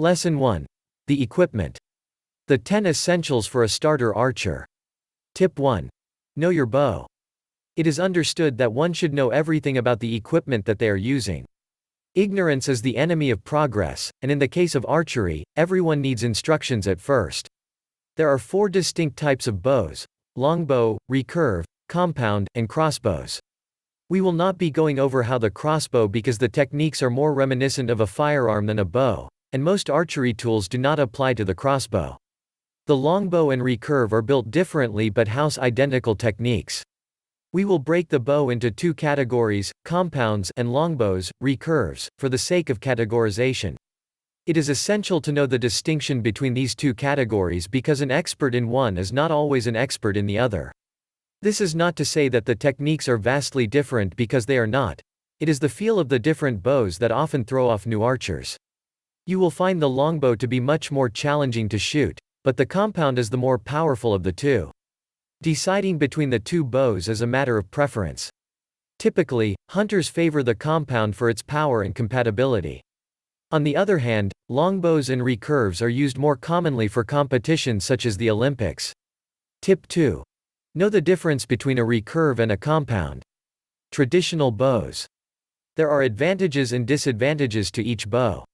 Lesson 1. The equipment. The 10 essentials for a starter archer. Tip 1. Know your bow. It is understood that one should know everything about the equipment that they are using. Ignorance is the enemy of progress, and in the case of archery, everyone needs instructions at first. There are 4 distinct types of bows: longbow, recurve, compound, and crossbows. We will not be going over how the crossbow because the techniques are more reminiscent of a firearm than a bow, and most archery tools do not apply to the crossbow. The longbow and recurve are built differently but house identical techniques. We will break the bow into 2 categories, compounds and longbows, recurves, for the sake of categorization. It is essential to know the distinction between these 2 categories because an expert in one is not always an expert in the other. This is not to say that the techniques are vastly different because they are not. It is the feel of the different bows that often throw off new archers. You will find the longbow to be much more challenging to shoot, but the compound is the more powerful of the 2. Deciding between the 2 bows is a matter of preference. Typically, hunters favor the compound for its power and compatibility. On the other hand, longbows and recurves are used more commonly for competitions such as the Olympics. Tip 2. Know the difference between a recurve and a compound. Traditional bows. There are advantages and disadvantages to each bow.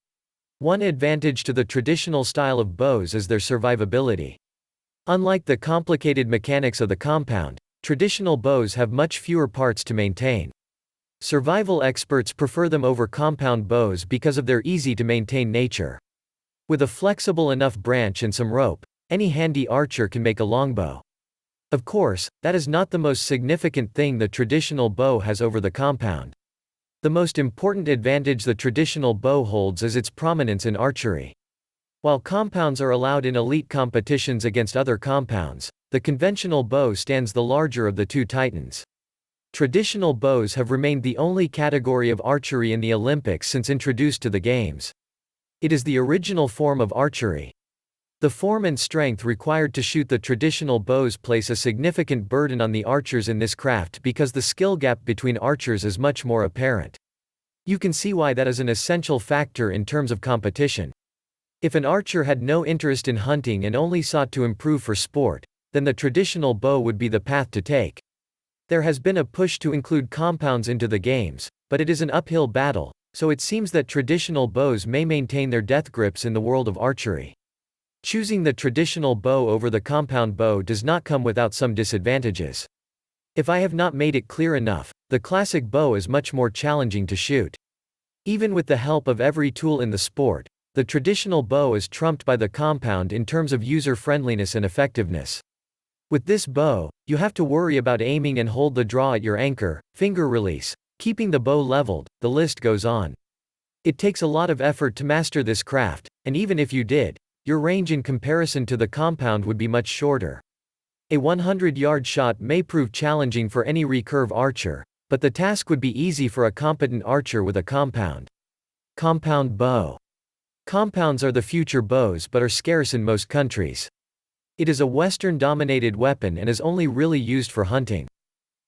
One advantage to the traditional style of bows is their survivability. Unlike the complicated mechanics of the compound, traditional bows have much fewer parts to maintain. Survival experts prefer them over compound bows because of their easy-to-maintain nature. With a flexible enough branch and some rope, any handy archer can make a longbow. Of course, that is not the most significant thing the traditional bow has over the compound. The most important advantage the traditional bow holds is its prominence in archery. While compounds are allowed in elite competitions against other compounds, the conventional bow stands the larger of the 2 titans. Traditional bows have remained the only category of archery in the Olympics since introduced to the games. It is the original form of archery. The form and strength required to shoot the traditional bows place a significant burden on the archers in this craft because the skill gap between archers is much more apparent. You can see why that is an essential factor in terms of competition. If an archer had no interest in hunting and only sought to improve for sport, then the traditional bow would be the path to take. There has been a push to include compounds into the games, but it is an uphill battle, so it seems that traditional bows may maintain their death grips in the world of archery. Choosing the traditional bow over the compound bow does not come without some disadvantages. If I have not made it clear enough, the classic bow is much more challenging to shoot. Even with the help of every tool in the sport, the traditional bow is trumped by the compound in terms of user-friendliness and effectiveness. With this bow, you have to worry about aiming and hold the draw at your anchor, finger release, keeping the bow leveled, the list goes on. It takes a lot of effort to master this craft, and even if you did, your range in comparison to the compound would be much shorter. A 100-yard shot may prove challenging for any recurve archer, but the task would be easy for a competent archer with a compound. Compound bow. Compounds are the future bows but are scarce in most countries. It is a Western-dominated weapon and is only really used for hunting.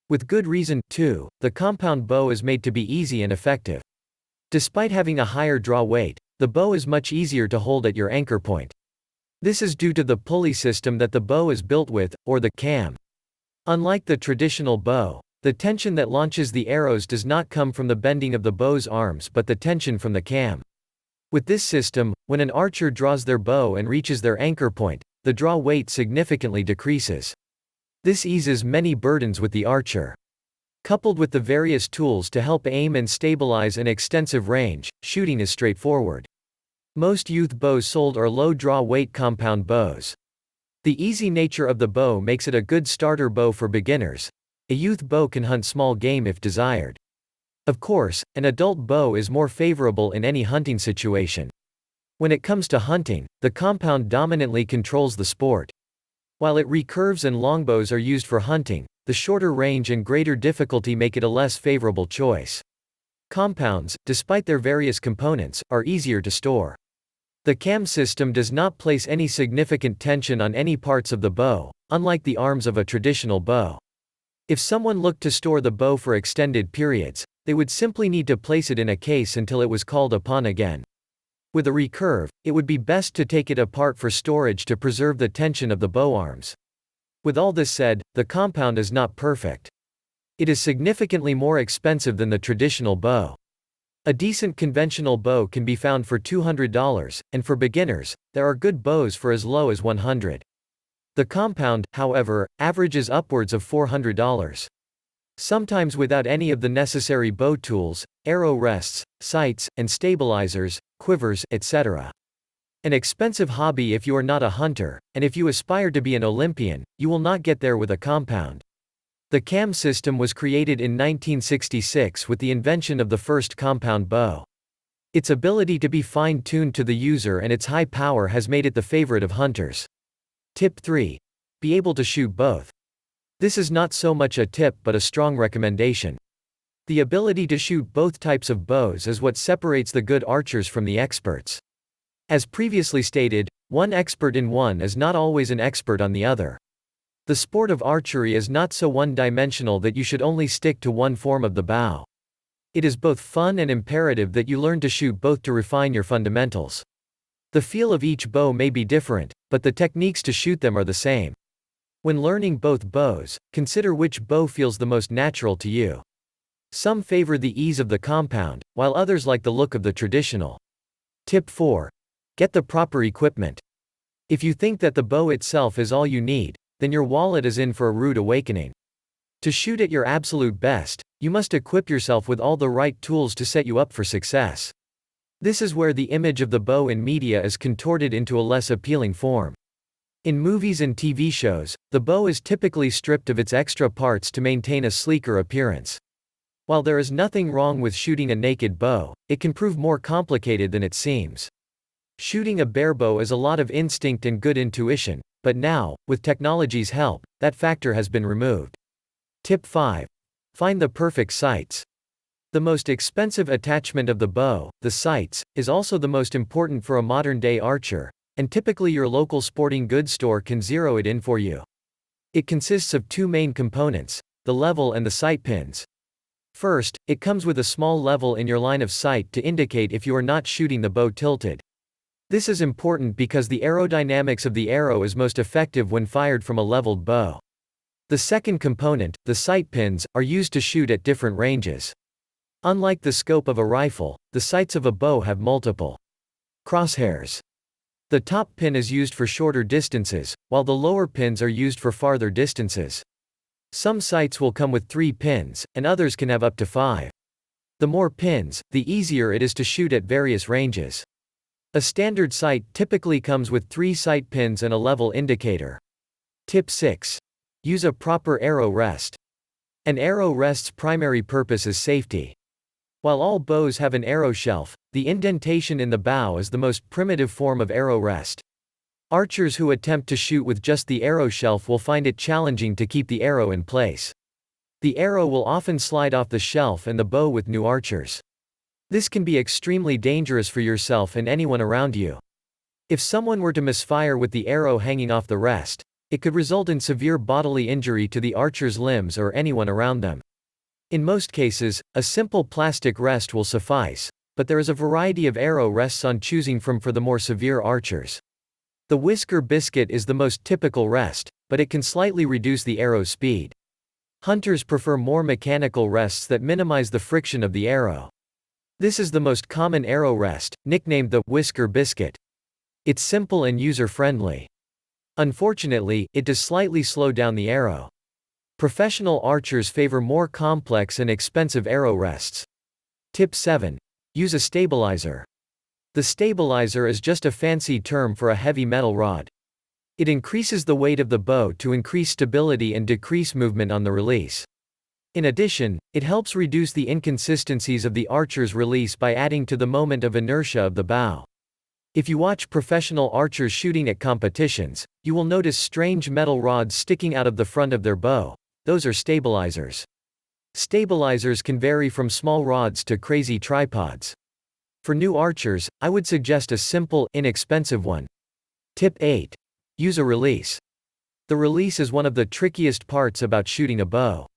With good reason, too, the compound bow is made to be easy and effective. Despite having a higher draw weight, the bow is much easier to hold at your anchor point. This is due to the pulley system that the bow is built with, or the cam. Unlike the traditional bow, the tension that launches the arrows does not come from the bending of the bow's arms but the tension from the cam. With this system, when an archer draws their bow and reaches their anchor point, the draw weight significantly decreases. This eases many burdens with the archer. Coupled with the various tools to help aim and stabilize an extensive range, shooting is straightforward. Most youth bows sold are low draw weight compound bows. The easy nature of the bow makes it a good starter bow for beginners. A youth bow can hunt small game if desired. Of course, an adult bow is more favorable in any hunting situation. When it comes to hunting, the compound dominantly controls the sport. While it recurves and longbows are used for hunting, the shorter range and greater difficulty make it a less favorable choice. Compounds, despite their various components, are easier to store. The cam system does not place any significant tension on any parts of the bow, unlike the arms of a traditional bow. If someone looked to store the bow for extended periods, they would simply need to place it in a case until it was called upon again. With a recurve, it would be best to take it apart for storage to preserve the tension of the bow arms. With all this said, the compound is not perfect. It is significantly more expensive than the traditional bow. A decent conventional bow can be found for $200, and for beginners, there are good bows for as low as $100. The compound, however, averages upwards of $400. Sometimes without any of the necessary bow tools, arrow rests, sights, and stabilizers, quivers, etc. An expensive hobby if you are not a hunter, and if you aspire to be an Olympian, you will not get there with a compound. The cam system was created in 1966 with the invention of the first compound bow. Its ability to be fine-tuned to the user and its high power has made it the favorite of hunters. Tip 3. Be able to shoot both. This is not so much a tip but a strong recommendation. The ability to shoot both types of bows is what separates the good archers from the experts. As previously stated, one expert in one is not always an expert on the other. The sport of archery is not so one-dimensional that you should only stick to one form of the bow. It is both fun and imperative that you learn to shoot both to refine your fundamentals. The feel of each bow may be different, but the techniques to shoot them are the same. When learning both bows, consider which bow feels the most natural to you. Some favor the ease of the compound, while others like the look of the traditional. Tip 4. Get the proper equipment. If you think that the bow itself is all you need, then your wallet is in for a rude awakening. To shoot at your absolute best, you must equip yourself with all the right tools to set you up for success. This is where the image of the bow in media is contorted into a less appealing form. In movies and TV shows, the bow is typically stripped of its extra parts to maintain a sleeker appearance. While there is nothing wrong with shooting a naked bow, it can prove more complicated than it seems. Shooting a bare bow is a lot of instinct and good intuition, but now, with technology's help, that factor has been removed. Tip 5. Find the perfect sights. The most expensive attachment of the bow, the sights, is also the most important for a modern-day archer, and typically your local sporting goods store can zero it in for you. It consists of two main components, the level and the sight pins. First, it comes with a small level in your line of sight to indicate if you are not shooting the bow tilted. This is important because the aerodynamics of the arrow is most effective when fired from a leveled bow. The second component, the sight pins, are used to shoot at different ranges. Unlike the scope of a rifle, the sights of a bow have multiple crosshairs. The top pin is used for shorter distances, while the lower pins are used for farther distances. Some sights will come with 3 pins, and others can have up to 5. The more pins, the easier it is to shoot at various ranges. A standard sight typically comes with 3 sight pins and a level indicator. Tip 6. Use a proper arrow rest. An arrow rest's primary purpose is safety. While all bows have an arrow shelf, the indentation in the bow is the most primitive form of arrow rest. Archers who attempt to shoot with just the arrow shelf will find it challenging to keep the arrow in place. The arrow will often slide off the shelf and the bow with new archers. This can be extremely dangerous for yourself and anyone around you. If someone were to misfire with the arrow hanging off the rest, it could result in severe bodily injury to the archer's limbs or anyone around them. In most cases, a simple plastic rest will suffice, but there is a variety of arrow rests on choosing from for the more severe archers. The whisker biscuit is the most typical rest, but it can slightly reduce the arrow's speed. Hunters prefer more mechanical rests that minimize the friction of the arrow. This is the most common arrow rest, nicknamed the whisker biscuit. It's simple and user-friendly. Unfortunately, it does slightly slow down the arrow. Professional archers favor more complex and expensive arrow rests. Tip 7. Use a stabilizer. The stabilizer is just a fancy term for a heavy metal rod. It increases the weight of the bow to increase stability and decrease movement on the release. In addition, it helps reduce the inconsistencies of the archer's release by adding to the moment of inertia of the bow. If you watch professional archers shooting at competitions, you will notice strange metal rods sticking out of the front of their bow. Those are stabilizers. Stabilizers can vary from small rods to crazy tripods. For new archers, I would suggest a simple, inexpensive one. Tip 8. Use a release. The release is one of the trickiest parts about shooting a bow.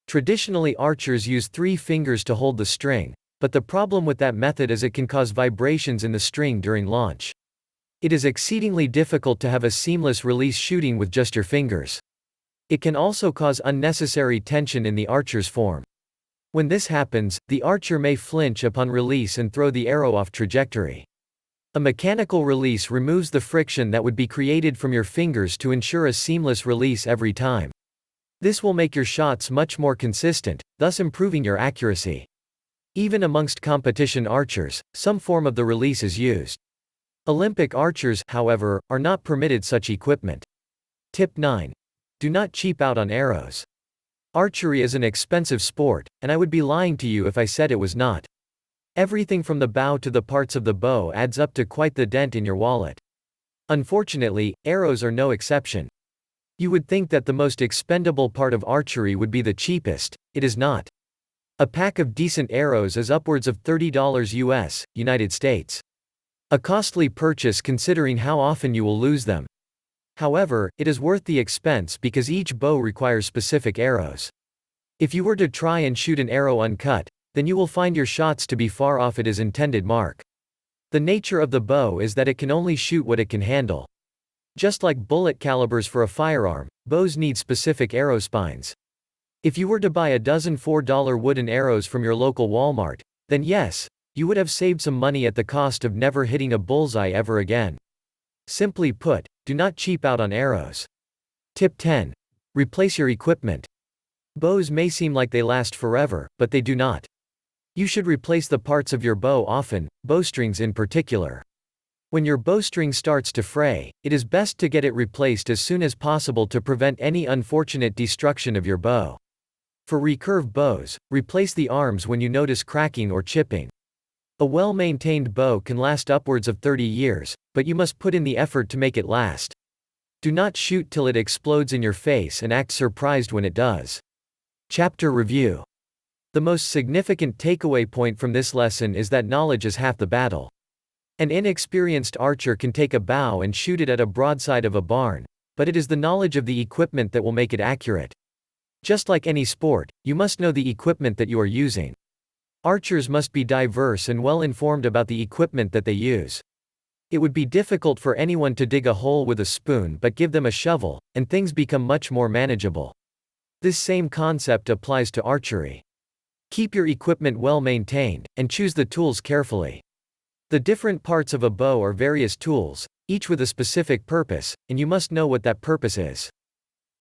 Traditionally, archers use 3 fingers to hold the string, But the problem with that method is it can cause vibrations in the string during launch. It is exceedingly difficult to have a seamless release shooting with just your fingers. It can also cause unnecessary tension in the archer's form. When this happens, the archer may flinch upon release and throw the arrow off trajectory. A mechanical release removes the friction that would be created from your fingers to ensure a seamless release every time. This will make your shots much more consistent, thus improving your accuracy. Even amongst competition archers, some form of the release is used. Olympic archers, however, are not permitted such equipment. Tip 9. Do not cheap out on arrows. Archery is an expensive sport, and I would be lying to you if I said it was not. Everything from the bow to the parts of the bow adds up to quite the dent in your wallet. Unfortunately, arrows are no exception. You would think that the most expendable part of archery would be the cheapest. It is not. A pack of decent arrows is upwards of $30 US, United States. A costly purchase considering how often you will lose them. However, it is worth the expense because each bow requires specific arrows. If you were to try and shoot an arrow uncut, then you will find your shots to be far off its intended mark. The nature of the bow is that it can only shoot what it can handle. Just like bullet calibers for a firearm, bows need specific arrow spines. If you were to buy a dozen $4 wooden arrows from your local Walmart, then yes, you would have saved some money at the cost of never hitting a bullseye ever again. Simply put, do not cheap out on arrows. Tip 10. Replace your equipment. Bows may seem like they last forever, but they do not. You should replace the parts of your bow often, bowstrings in particular. When your bowstring starts to fray, it is best to get it replaced as soon as possible to prevent any unfortunate destruction of your bow. For recurve bows, replace the arms when you notice cracking or chipping. A well-maintained bow can last upwards of 30 years, but you must put in the effort to make it last. Do not shoot till it explodes in your face and act surprised when it does. Chapter Review. The most significant takeaway point from this lesson is that knowledge is half the battle. An inexperienced archer can take a bow and shoot it at a broadside of a barn, but it is the knowledge of the equipment that will make it accurate. Just like any sport, you must know the equipment that you are using. Archers must be diverse and well informed about the equipment that they use. It would be difficult for anyone to dig a hole with a spoon, but give them a shovel, and things become much more manageable. This same concept applies to archery. Keep your equipment well maintained, and choose the tools carefully. The different parts of a bow are various tools, each with a specific purpose, and you must know what that purpose is.